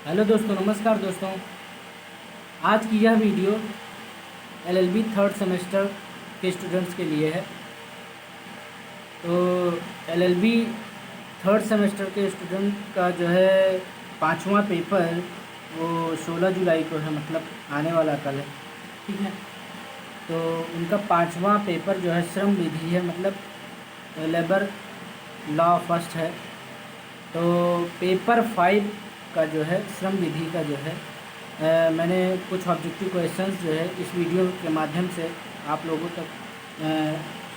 Hello दोस्तों, नमस्कार दोस्तों। आज की यह वीडियो एलएलबी थर्ड सेमेस्टर के स्टूडेंट्स के लिए है। तो एलएलबी थर्ड सेमेस्टर के स्टूडेंट का जो है पांचवा पेपर वो 16 जुलाई को है, मतलब आने वाला कल है। ठीक है, तो उनका पांचवा पेपर जो है श्रम विधि है, मतलब लेबर लॉ फर्स्ट है। तो पेपर 5 का जो है श्रम विधि का जो है मैंने कुछ ऑब्जेक्टिव क्वेश्चंस जो है इस वीडियो के माध्यम से आप लोगों तक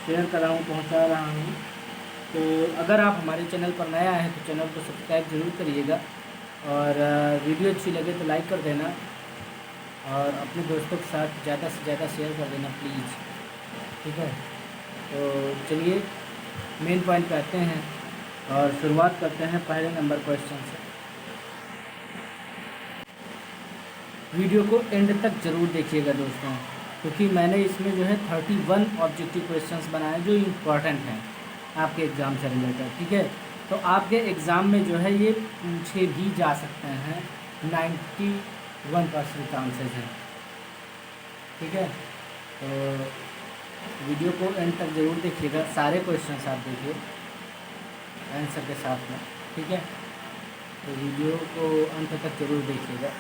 शेयर कर रहा हूँ, पहुँचा रहा हूँ। तो अगर आप हमारे चैनल पर नया हैं तो चैनल को सब्सक्राइब ज़रूर करिएगा, और वीडियो अच्छी लगे तो लाइक कर देना, और अपने दोस्तों के साथ ज़्यादा से ज़्यादा शेयर कर देना प्लीज़। ठीक है, तो चलिए मेन पॉइंट पे आते हैं और शुरुआत करते हैं पहले नंबर क्वेश्चन से। वीडियो को एंड तक ज़रूर देखिएगा दोस्तों, क्योंकि मैंने इसमें जो है 31 ऑब्जेक्टिव क्वेश्चंस बनाए जो इम्पॉर्टेंट हैं आपके एग्ज़ाम से रिलेटेड। ठीक है, तो आपके एग्ज़ाम में जो है ये पूछे भी जा सकते हैं, 91% चांसेस हैं। ठीक है, तो वीडियो को एंड तक ज़रूर देखिएगा, सारे क्वेश्चंस आप देखिए आंसर के साथ में। ठीक है, तो वीडियो को अंत तक ज़रूर देखिएगा।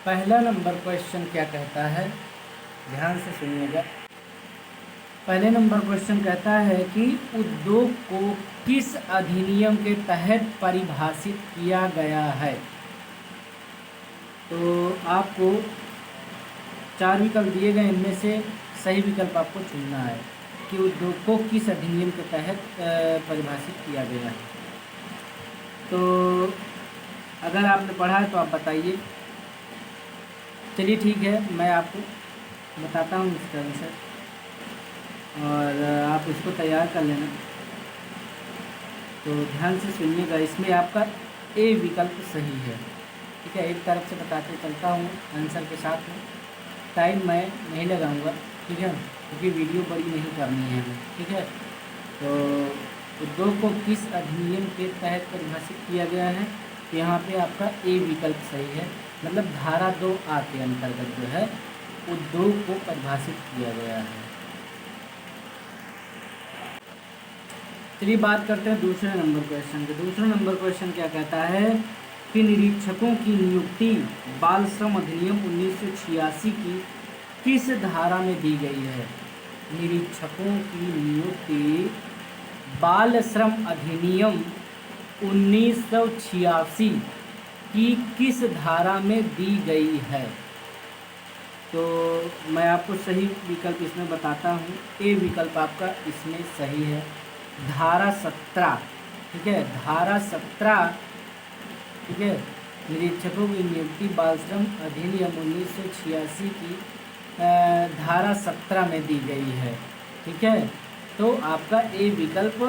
पहला नंबर क्वेश्चन क्या कहता है, ध्यान से सुनिएगा। पहले नंबर क्वेश्चन कहता है कि उद्योग को किस अधिनियम के तहत परिभाषित किया गया है। तो आपको 4 विकल्प दिए गए, इनमें से सही विकल्प आपको चुनना है कि उद्योग को किस अधिनियम के तहत परिभाषित किया गया है। तो अगर आपने पढ़ा है तो आप बताइए। चलिए ठीक है, मैं आपको बताता हूँ इसका आंसर, और आप इसको तैयार कर लेना। तो ध्यान से सुनिएगा, इसमें आपका ए विकल्प सही है। ठीक है, एक तरफ से बताते चलता हूँ आंसर के साथ में, टाइम मैं नहीं लगाऊंगा। ठीक है, क्योंकि वीडियो बड़ी नहीं करनी है हमें। ठीक है, तो उद्योग को किस अधिनियम के तहत परिभाषित किया गया है, तो यहाँ पे आपका ए विकल्प सही है, मतलब धारा 2A के अंतर्गत जो है उद्योग को परिभाषित किया गया है। चलिए बात करते हैं दूसरे नंबर क्वेश्चन के। दूसरा नंबर क्वेश्चन क्या कहता है कि निरीक्षकों की नियुक्ति बाल श्रम अधिनियम 1986 की किस धारा में दी गई है। निरीक्षकों की नियुक्ति बाल श्रम अधिनियम 1986 की किस धारा में दी गई है। तो मैं आपको सही विकल्प इसमें बताता हूँ। ए विकल्प आपका इसमें सही है, धारा 17। ठीक है, धारा 17। ठीक है, निरीक्षकों की नियुक्ति बाल श्रम अधिनियम 1986 की धारा 17 में दी गई है। ठीक है, तो आपका ए विकल्प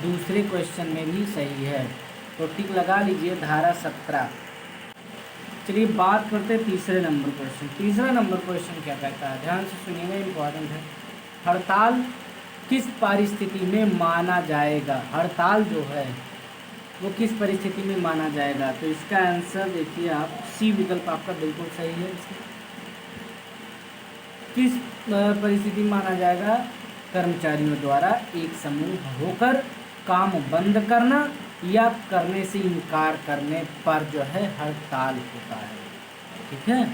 दूसरे क्वेश्चन में भी सही है, तो टिक लगा लीजिए धारा 17। चलिए बात करते हैं तीसरे नंबर क्वेश्चन। तीसरा नंबर क्वेश्चन क्या कहता है, ध्यान से सुनिएगा, इम्पोर्टेंट है। हड़ताल किस परिस्थिति में माना जाएगा। हड़ताल जो है वो किस परिस्थिति में माना जाएगा। तो इसका आंसर देखिए आप, सी विकल्प आपका बिल्कुल सही है। किस परिस्थिति में माना जाएगा, कर्मचारियों द्वारा एक समूह होकर काम बंद करना या करने से इनकार करने पर जो है हड़ताल होता है। ठीक है,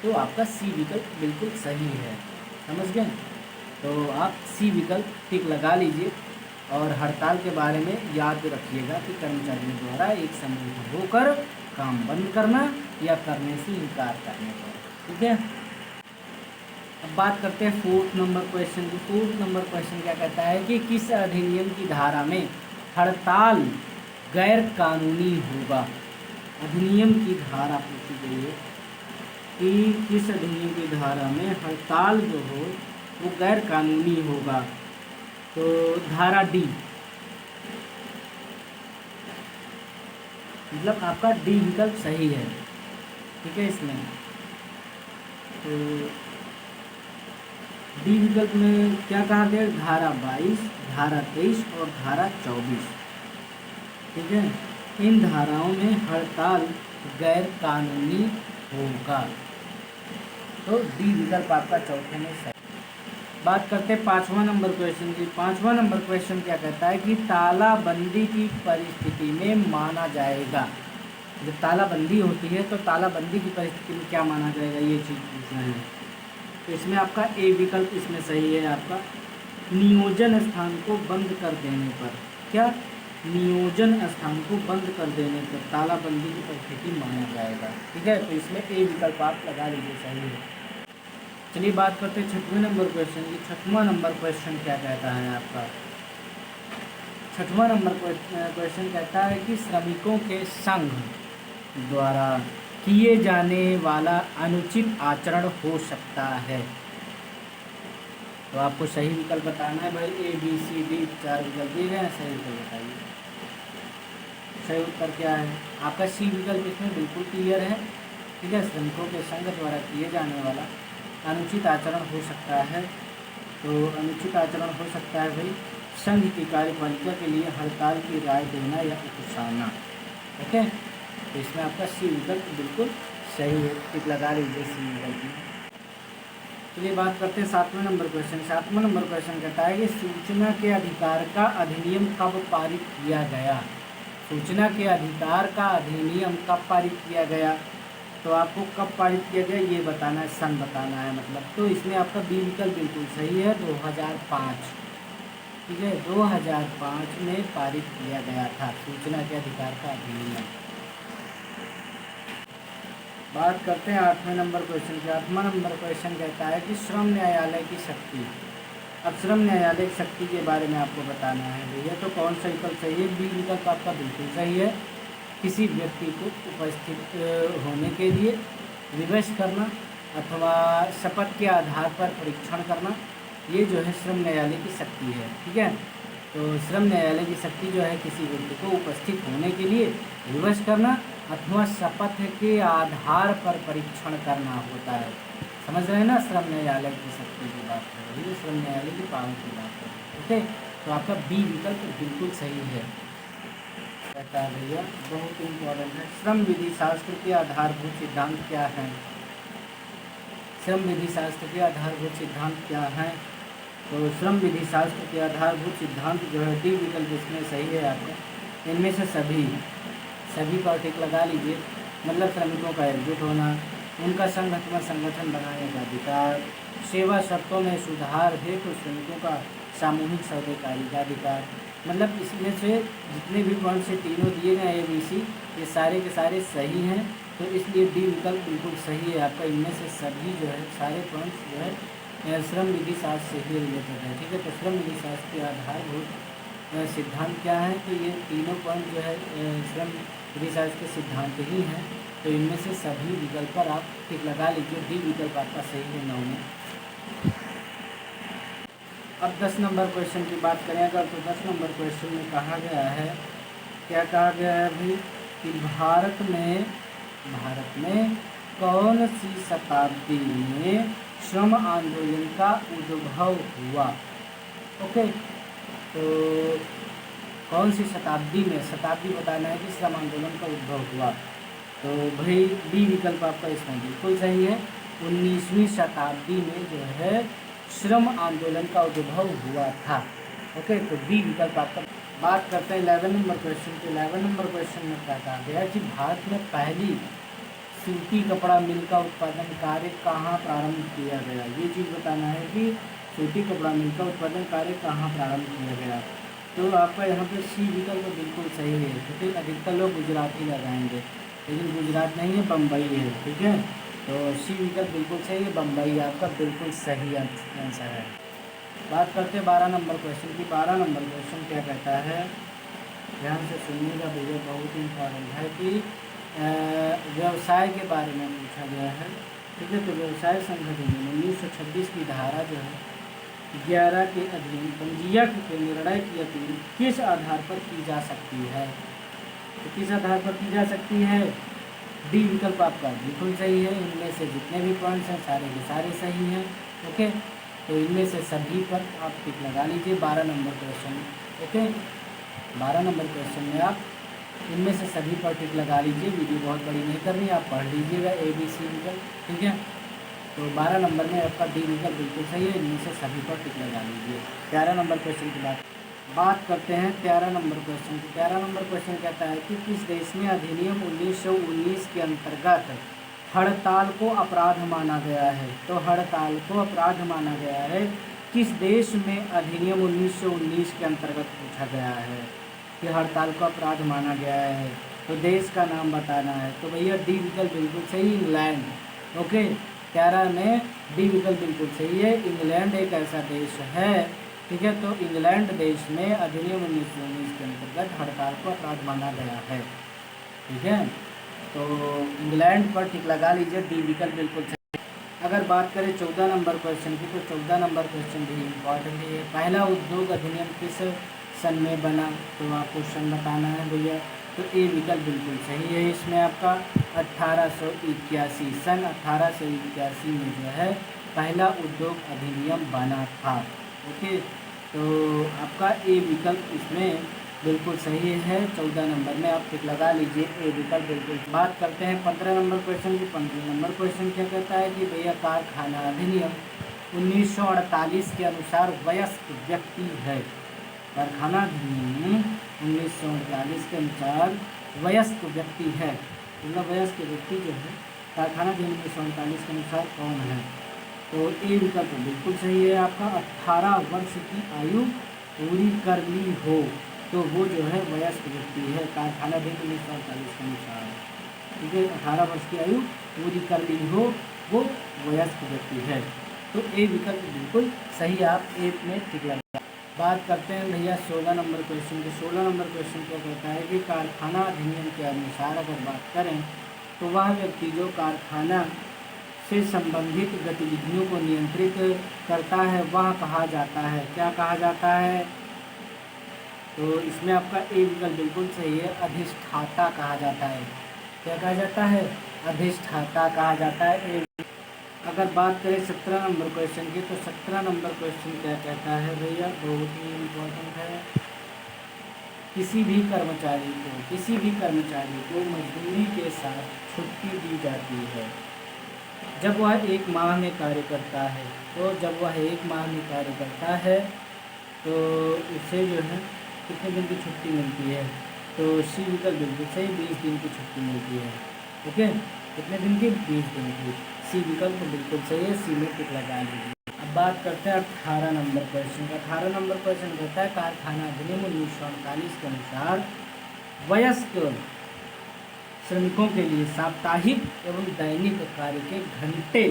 तो आपका सी विकल्प बिल्कुल सही है, समझ गए। तो आप सी विकल्प टिक लगा लीजिए, और हड़ताल के बारे में याद रखिएगा कि कर्मचारियों द्वारा एक समूह होकर काम बंद करना या करने से इनकार करने पर। ठीक है, अब बात करते हैं फोर्थ नंबर क्वेश्चन की। फोर्थ नंबर क्वेश्चन क्या कहता है कि किस अधिनियम की धारा में हड़ताल गैर कानूनी होगा। अधिनियम की धारा पूछी गई है कि किस अधिनियम की धारा में हड़ताल जो हो वो गैर कानूनी होगा। तो धारा डी, मतलब आपका डी विकल्प सही है। ठीक है, इसमें तो डी विकल्प में क्या कहा गया, धारा 22, धारा 23 और धारा 24। ठीक है, इन धाराओं में हड़ताल गैर कानूनी होगा। तो डी विकल्प आपका चौथे में सही। बात करते हैं 5वां नंबर क्वेश्चन की। 5वां नंबर क्वेश्चन क्या कहता है कि तालाबंदी की परिस्थिति में माना जाएगा। जब तालाबंदी होती है तो तालाबंदी की परिस्थिति में क्या माना जाएगा, ये चीज़ पूछना है। तो इसमें आपका ए विकल्प इसमें सही है आपका, नियोजन स्थान को बंद कर देने पर। क्या? नियोजन स्थान को बंद कर देने पर तालाबंदी की परिस्थिति माना जाएगा। ठीक है, तो इसमें ए विकल्प आप लगा लीजिए, सही है। चलिए बात करते हैं 6वें नंबर क्वेश्चन की। 6वां नंबर क्वेश्चन क्या कहता है आपका? 6वां नंबर क्वेश्चन कहता है कि श्रमिकों के संघ द्वारा किए जाने वाला अनुचित आचरण हो सकता है। तो आपको सही विकल्प बताना है भाई। ए बी सी डी 4 विकल्प दिए गए हैं, सही विकल्प बताइए। सही उत्तर क्या है आपका? सी विकल्प इसमें बिल्कुल क्लियर है। ठीक है, श्रमिकों के संघ द्वारा किए जाने वाला अनुचित आचरण हो सकता है। तो अनुचित आचरण हो सकता है भाई संघ की कार्यपालिका के लिए हड़ताल की राय देना या उकसाना। ओके, तो इसमें आपका सी विकल्प बिल्कुल सही है, टिक लगा लीजिए सी विकल्प में। चलिए बात करते हैं 7वें नंबर क्वेश्चन। 7वां नंबर क्वेश्चन कहता है कि सूचना के अधिकार का अधिनियम कब पारित किया गया। सूचना के अधिकार का अधिनियम कब पारित किया गया? तो आपको कब पारित किया गया ये बताना है, सन बताना है मतलब। तो इसमें आपका बी विकल्प बिल्कुल सही है, 2005। ठीक है, 2005 में पारित किया गया था सूचना के अधिकार का अधिनियम। बात करते हैं 8वें नंबर क्वेश्चन की। 8वां नंबर क्वेश्चन कहता है कि श्रम न्यायालय की शक्ति। अब श्रम न्यायालय की शक्ति के बारे में आपको बताना है भैया। तो कौन सा विकल्प सही है? बी विकल्प आपका बिल्कुल सही है। किसी व्यक्ति को उपस्थित होने के लिए विवश करना अथवा शपथ के आधार पर परीक्षण करना, ये जो है श्रम न्यायालय की शक्ति है। ठीक है, तो श्रम न्यायालय की शक्ति जो है किसी व्यक्ति को उपस्थित होने के लिए विवश करना अथवा शपथ के आधार पर परीक्षण करना होता है। समझ रहे हैं ना? श्रम न्यायालय की शक्ति की बात कर रही है, श्रम न्यायालय की पावर की बात कर रही है। ओके, तो आपका बी विकल्प बिल्कुल सही है। कहता है भैया बहुत इम्पोर्टेंट है, श्रम विधि शास्त्र के आधारभूत सिद्धांत क्या है? श्रम विधि शास्त्र के आधारभूत सिद्धांत क्या है? तो श्रम विधि शास्त्र के आधारभूत सिद्धांत जो है डी विकल्प इसमें सही है आपका। इनमें से सभी पर टिक लगा लीजिए। मतलब श्रमिकों का एकजुट होना, उनका संघ अथवा संगठन बनाने का अधिकार, सेवा शर्तों में सुधार हेतु श्रमिकों का सामूहिक सौदेकारी का अधिकार। मतलब इसमें से जितने भी पॉइंट से तीनों दिए गए ए बी सी, ये सारे के सारे सही हैं। तो इसलिए डी विकल्प बिल्कुल सही है आपका। इनमें से सभी जो है सारे पॉइंट्स जो है श्रम विधि शास्त्र से ही रिलेटेड है। ठीक है, तो श्रम विधि शास्त्र के आधारभूत सिद्धांत क्या है? तो ये तीनों पॉइंट जो है श्रम विधि शास्त्र के सिद्धांत ही हैं। तो इनमें से सभी विकल्प पर आप टिक लगा लीजिए। डी विकल्प आपका सही है 9 में। अब 10 नंबर क्वेश्चन की बात करें अगर, तो 10 नंबर क्वेश्चन में कहा गया है, क्या कहा गया है भाई कि भारत में कौन सी शताब्दी में श्रम आंदोलन का उद्भव हुआ। ओके, तो कौन सी शताब्दी में, शताब्दी बताना है कि श्रम आंदोलन का उद्भव हुआ। तो भाई बी विकल्प आपका इसमें बिल्कुल सही है। 19वीं शताब्दी में जो है श्रम आंदोलन का उद्भव हुआ था। ओके, तो बी विकल्प आपका। बात करते हैं 11 नंबर क्वेश्चन के। 11 नंबर क्वेश्चन में क्या कहा गया कि भारत में पहली सूती कपड़ा मिल का उत्पादन कार्य कहाँ प्रारंभ किया गया। ये चीज़ बताना है कि सूती कपड़ा मिल का उत्पादन कार्य कहाँ प्रारंभ किया गया। तो आपका यहाँ पे सी विकल्प बिल्कुल सही है, क्योंकि अधिकतर लोग गुजरात ही लगाएंगे, लेकिन गुजरात नहीं है, बम्बई है। ठीक है, तो सी विकल्प बिल्कुल सही है, बम्बई आपका बिल्कुल सही आंसर है। बात करते हैं 12 नंबर क्वेश्चन की। 12 नंबर क्वेश्चन क्या कहता है, ध्यान से सुनिएगा भैया, बहुत इम्पोर्टेंट है कि व्यवसाय के बारे में पूछा गया है। ठीक है, तो व्यवसाय संगठन में 1926 की धारा जो है 11 के अधीन पंजीयक के निर्णय की अपील किस आधार पर की जा सकती है। तो किस आधार पर की जा सकती है? डी विकल्प आपका बिल्कुल सही है। इनमें से जितने भी पॉइंट्स हैं सारे के सारे सही हैं। ओके, तो इनमें से सभी पर आप टिक लगा लीजिए 12 number question. Okay, 12 number question में आप इनमें से सभी पर टिक लगा लीजिए। वीडियो बहुत बड़ी नहीं करनी, आप पढ़ लीजिएगा ABC विकल्प, ठीक है। तो 12 नंबर में आपका डी विकल्प बिल्कुल सही है, इनमें से सभी पर टिक लगा लीजिए। 13 नंबर क्वेश्चन की बात करते हैं। 13 नंबर क्वेश्चन की 13 नंबर क्वेश्चन कहता है कि किस देश में अधिनियम 1919 के अंतर्गत हड़ताल को अपराध माना गया है। तो हड़ताल को अपराध माना गया है किस देश में अधिनियम 1919 के अंतर्गत पूछा गया है कि हड़ताल को अपराध माना गया है, तो देश का नाम बताना है। तो भैया डी विकल्प बिल्कुल सही, इंग्लैंड। ओके, 13 में डी विकल्प बिल्कुल सही है, इंग्लैंड एक ऐसा देश है, ठीक है। तो इंग्लैंड देश में अधिनियम 1919 के अंतर्गत हड़ताल को अपराध माना गया है, ठीक है। तो इंग्लैंड पर टिक लगा लीजिए, डी विकल्प बिल्कुल सही। अगर बात करें 14 नंबर क्वेश्चन की, तो 14 नंबर क्वेश्चन भी इम्पॉर्टेंट है। पहला उद्योग अधिनियम किस सन में बना, तो आपको सन बताना है भैया। तो ए विकल्प बिल्कुल सही है, इसमें आपका 1881 सन 1881 में जो है पहला उद्योग अधिनियम बना था। ओके, तो आपका ए विकल्प इसमें बिल्कुल सही है। 14 नंबर में आप टिक लगा लीजिए, ए विकल्प बिल्कुल। बात करते हैं 15 नंबर क्वेश्चन की। 15 नंबर क्वेश्चन क्या कहता है कि भैया कारखाना अधिनियम 1948 के अनुसार वयस्क व्यक्ति है। कारखाना अधिनियम 1948 के अनुसार वयस्क व्यक्ति है, मतलब वयस्क व्यक्ति जो है कारखाना अधिनियम 1948 के अनुसार कौन है। तो ए विकल्प बिल्कुल सही है आपका। 18 वर्ष की आयु पूरी कर ली हो, तो वो जो है वयस्क व्यक्ति है कारखाना अधिनियम 1948 के अनुसार, ठीक है। 18 वर्ष की आयु पूरी कर ली हो, वो वयस्क व्यक्ति है। तो ए विकल्प बिल्कुल सही, आप ए में टिक लगा। बात करते हैं भैया 16 नंबर क्वेश्चन की। 16 नंबर क्वेश्चन क्या कहता है कि कारखाना अधिनियम के अनुसार अगर बात करें तो वह व्यक्ति जो कारखाना से संबंधित गतिविधियों को नियंत्रित करता है वह कहा जाता है, क्या कहा जाता है। तो इसमें आपका ए विकल्प बिल्कुल सही है, अधिष्ठाता कहा जाता है। क्या कहा जाता है, अधिष्ठाता कहा जाता है। अगर बात करें 17 नंबर क्वेश्चन की, तो 17 नंबर क्वेश्चन क्या कहता है भैया, बहुत ही इम्पोर्टेंट है। किसी भी कर्मचारी को मजदूरी के साथ छुट्टी दी जाती है जब वह 1 माह में कार्य करता है। तो जब वह 1 माह में कार्य करता है तो उसे जो है कितने दिन की छुट्टी मिलती है। तो सी विकल्प बिल्कुल सही, 20 दिन की छुट्टी मिलती है। ओके, कितने दिन की, 20 दिन की। सी विकल्प बिल्कुल सही है, सी में टिक लगा दीजिए। अब बात करते हैं 18 नंबर क्वेश्चन का। 18 नंबर क्वेश्चन कहता है कारखाना अधिनियम 1948 के अनुसार वयस्क श्रमिकों के लिए साप्ताहिक एवं दैनिक कार्य के घंटे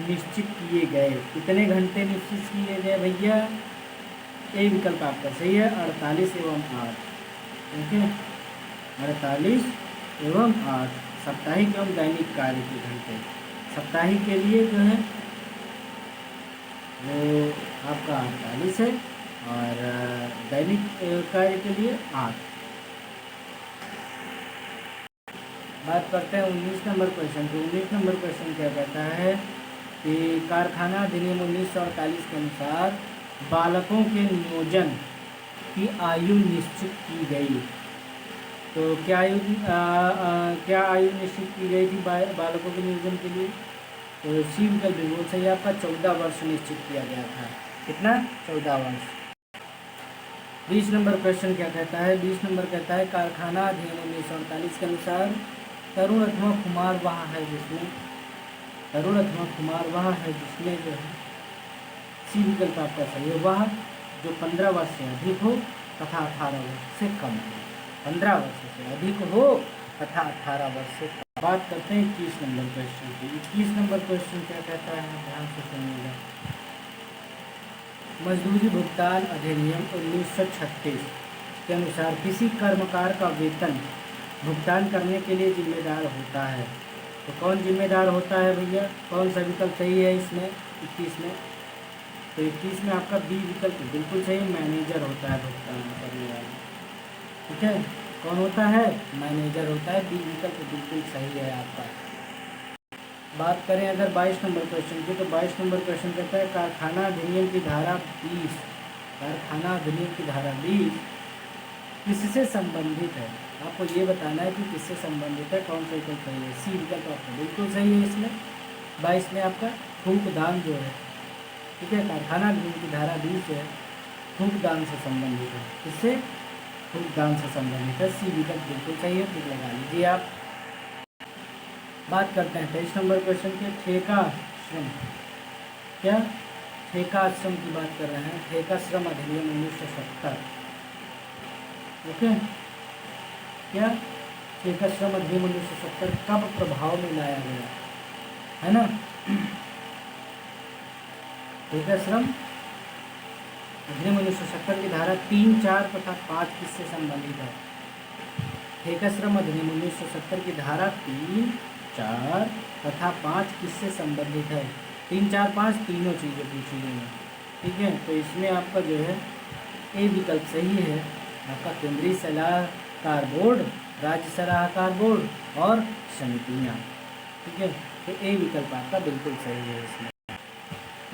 निश्चित किए गए। कितने घंटे निश्चित किए गए भैया, ए विकल्प आपका सही है, 48 एवं 8। ओके, 48 एवं 8 साप्ताहिक एवं दैनिक कार्य के घंटे। साप्ताहिक के लिए जो है वो आपका 48 है और दैनिक कार्य के लिए 8। बात करते हैं 19 नंबर क्वेश्चन की। 19 नंबर क्वेश्चन क्या कहता है कि कारखाना अधिनियम 1948 के अनुसार बालकों के नियोजन की आयु निश्चित की गई। तो क्या आयु निश्चित की गई थी बालकों के नियोजन के लिए। तो सी विकल्प बिल्कुल सही, आपका 14 वर्ष निश्चित किया गया था। कितना, 14 वर्ष। 20 नंबर क्वेश्चन क्या कहता है, 20 नंबर कहता है कारखाना अधिनियम 1948 के अनुसार तरुण अथवा कुमार वह है जिसमें जो है सी विकल्प आपका सही है, वह जो 15 वर्ष से अधिक हो तथा 18 वर्ष से कम हो। 15 वर्ष से अधिक हो तथा 18 वर्ष से कम। बात करते हैं 21 नंबर क्वेश्चन की। 21 नंबर क्वेश्चन क्या कहता है, ध्यान से सुनिएगा। मजदूरी भुगतान अधिनियम 1936 के अनुसार किसी कर्मकार का वेतन भुगतान करने के लिए जिम्मेदार होता है। तो कौन जिम्मेदार होता है भैया, कौन सा विकल्प सही है इसमें 21 में। तो 21 में आपका बी विकल्प बिल्कुल सही, मैनेजर होता है भुगतान करने वाला, ठीक है। कौन होता है, मैनेजर होता है, बी विकल्प बिल्कुल सही है आपका। बात करें अगर 22 नंबर क्वेश्चन की, तो 22 नंबर क्वेश्चन कहता है कारखाना अधिनियम की धारा 20 किससे संबंधित है। आपको ये बताना है कि किससे संबंधित है, कौन सा विकल्प सही है। सी विकल्प आपका बिल्कुल सही है। इसमें 22 में आपका थूकदान जो है, ठीक है, कारखाना अधिनियम की धारा 20 जो है थूकदान से संबंधित है। किससे? थूकदान से संबंधित है। सी विकल्प बिल्कुल सही है, टिक लगा लीजिए आप। बात करते हैं 23 नंबर क्वेश्चन के, ठेका श्रम। क्या? ठेका श्रम की बात कर रहे हैं। ठेका श्रम अधिनियम 1970। ओके, क्या? ठेका श्रम अधिनियम 1970 कब प्रभाव में लाया गया है ना? ठेका श्रम अधिनियम 1970 की धारा 3, 4 तथा 5 किससे संबंधित है? ठेका श्रम अधिनियम 1970 की धारा 3, 4 तथा 5 किससे संबंधित है? 3, 4, 5 तीनों चीज़ें पूछी गई हैं, ठीक है। तो इसमें आपका जो है ए विकल्प सही है। आपका केंद्रीय सलाहकार बोर्ड, राज्य सलाहकार बोर्ड और समितियाँ, ठीक है। तो ए विकल्प आपका बिल्कुल सही है इसमें।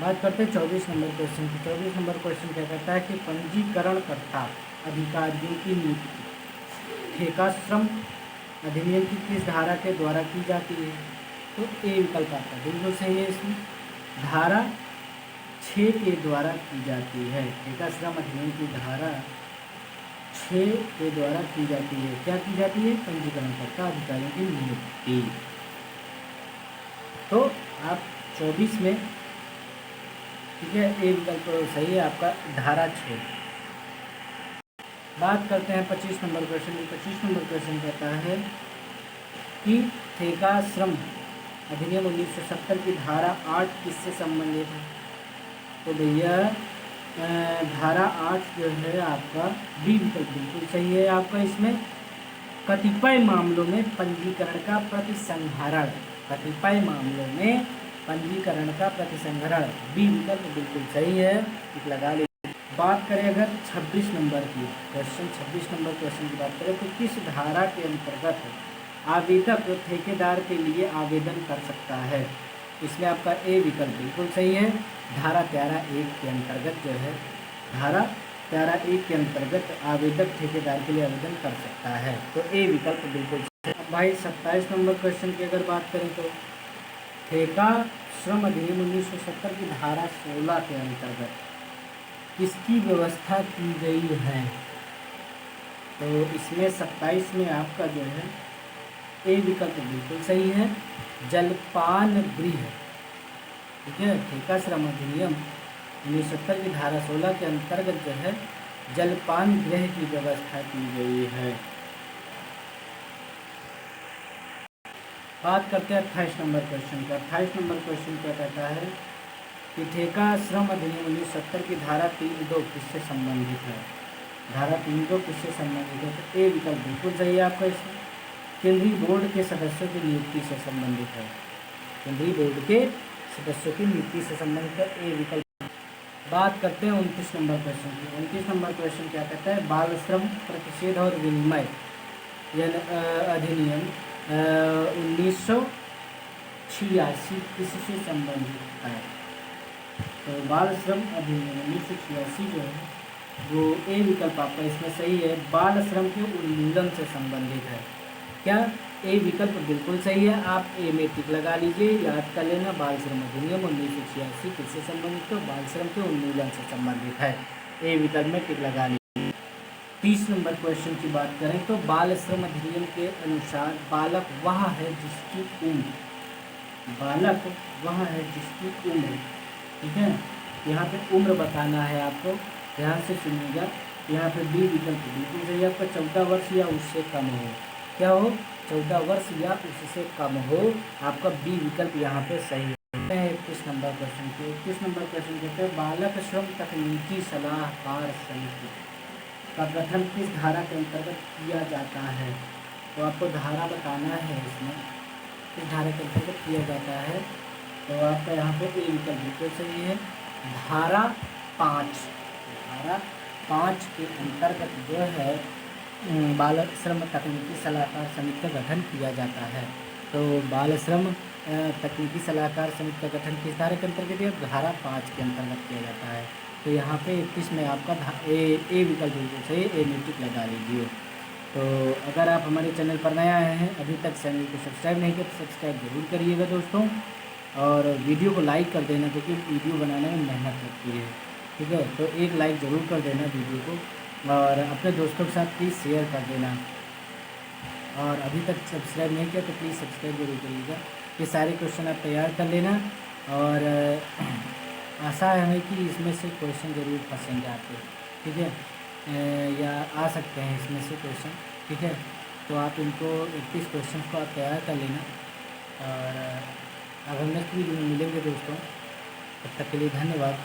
बात करते हैं 24 नंबर क्वेश्चन की। 24 नंबर क्वेश्चन क्या कहता है कि पंजीकरणकर्ता अधिकारियों की नियुक्ति ठेका श्रम अधिनियम की किस धारा के द्वारा की जाती है? तो ए विकल्प आपका बिल्कुल सही है इसमें। धारा 6 के द्वारा की जाती है। ठेका श्रम अधिनियम की धारा 6 के द्वारा की जाती है। क्या की जाती है? पंजीकरणकर्ता अधिकारियों की नियुक्ति। तो आप 24 में, ठीक है, ए विकल्प सही है आपका, धारा 6। बात करते हैं 25 नंबर क्वेश्चन की। 25 नंबर क्वेश्चन कहता है कि ठेका श्रम अधिनियम 1970 की धारा 8 किससे संबंधित है? तो भैया धारा 8 जो है आपका बी विकल्प बिल्कुल सही है आपका। इसमें कतिपय मामलों में पंजीकरण का प्रतिसंहरण, कतिपय मामलों में पंजीकरण का प्रतिसंहरण, बी विकल्प बिल्कुल सही है, एक लगा ले। बात करें अगर 26 नंबर की क्वेश्चन, 26 नंबर क्वेश्चन की बात करें तो किस धारा के अंतर्गत आवेदक ठेकेदार के लिए आवेदन कर सकता है? इसमें आपका ए विकल्प बिल्कुल सही है। धारा 13(1) के अंतर्गत जो है, धारा 13(1) के अंतर्गत आवेदक ठेकेदार के लिए आवेदन कर सकता है। तो ए विकल्प बिल्कुल सही है। अब भाई 27 नंबर क्वेश्चन की अगर बात करें तो ठेका श्रम अधिनियम 1970 की धारा 16 के अंतर्गत किसकी व्यवस्था की गई है? तो इसमें 27 में आपका जो है ए विकल्प बिल्कुल सही है, जलपान गृह, ठीक है। ठेका श्रम अधिनियम 1970 की धारा 16 के अंतर्गत जो है जलपान गृह की व्यवस्था की गई है। बात करते हैं 28 नंबर क्वेश्चन का। 28 नंबर क्वेश्चन क्या कहता है कि ठेका श्रम अधिनियम 1970 की धारा 3(2) किससे संबंधित है? धारा 3(2) किससे संबंधित है? तो ए विकल्प बिल्कुल सही है आपका। इसमें केंद्रीय बोर्ड के सदस्यों की नियुक्ति से संबंधित है। केंद्रीय बोर्ड के सदस्यों की नियुक्ति से संबंधित है, ए विकल्प। बात करते हैं 29 नंबर क्वेश्चन की। 29 नंबर क्वेश्चन क्या कहता है? बाल श्रम प्रतिषेध और विनिमय अधिनियम 1986 किससे संबंधित है? तो बाल श्रम अधिनियम 1986 जो है वो ए विकल्प आपका इसमें सही है, बाल श्रम के उन्मूलन से संबंधित है। क्या? ए विकल्प बिल्कुल सही है। आप ए में टिक लगा लीजिए, याद कर लेना। बाल श्रम अधिनियम 1986 किससे संबंधित है? बाल श्रम के उन्मूलन से संबंधित है, ए विकल्प में टिक लगा लीजिए। 30 नंबर क्वेश्चन की बात करें तो बाल श्रम अधिनियम के अनुसार बालक वह है जिसकी उम्र, बालक वह है जिसकी उम्र, ठीक है। यहाँ पे उम्र बताना है आपको, ध्यान से सुनिएगा। यहाँ पे बी विकल्प बिल्कुल सही है आपका, 14 वर्ष या उससे कम हो। क्या हो? 14 वर्ष या उससे कम हो, आपका बी विकल्प यहाँ पे सही है। 21 नंबर क्वेश्चन के 21 नंबर क्वेश्चन कहते हैं बालक श्रम तकनीकी सलाहकार समिति का गठन किस धारा के अंतर्गत किया जाता है? तो आपको धारा बताना है इसमें, किस धारा के अंतर्गत किया जाता है। तो आपका यहाँ पे ए विकल्प बिल्कुल सही है, धारा 5। धारा 5 के अंतर्गत जो है बाल श्रम तकनीकी सलाहकार समिति का गठन किया जाता है। तो बाल श्रम तकनीकी सलाहकार समिति का गठन किस धारा के अंतर्गत है? धारा 5 के अंतर्गत किया जाता है। तो यहाँ पे 21 में आपका ए विकल्प बिल्कुल सही, ए में टिक लगा लीजिए। तो अगर आप हमारे चैनल पर नए आए हैं, अभी तक चैनल को सब्सक्राइब नहीं किया तो सब्सक्राइब ज़रूर करिएगा दोस्तों, और वीडियो को लाइक कर देना क्योंकि वीडियो बनाने में मेहनत लगती है। ठीक है, तो एक लाइक ज़रूर कर देना वीडियो को, और अपने दोस्तों के साथ प्लीज़ शेयर कर देना, और अभी तक सब्सक्राइब नहीं किया तो प्लीज़ सब्सक्राइब जरूर करिएगा। ये सारे क्वेश्चन आप तैयार कर लेना, और आशा है हमें कि इसमें से क्वेश्चन ज़रूर फंसेंगे आपके। ठीक है, या आ सकते हैं इसमें से क्वेश्चन। ठीक है, तो आप इनको 31 क्वेश्चन को आप तैयार कर लेना, और अब हम नेक्स्ट वीडियो में मिलेंगे दोस्तों। तब तक के लिए धन्यवाद।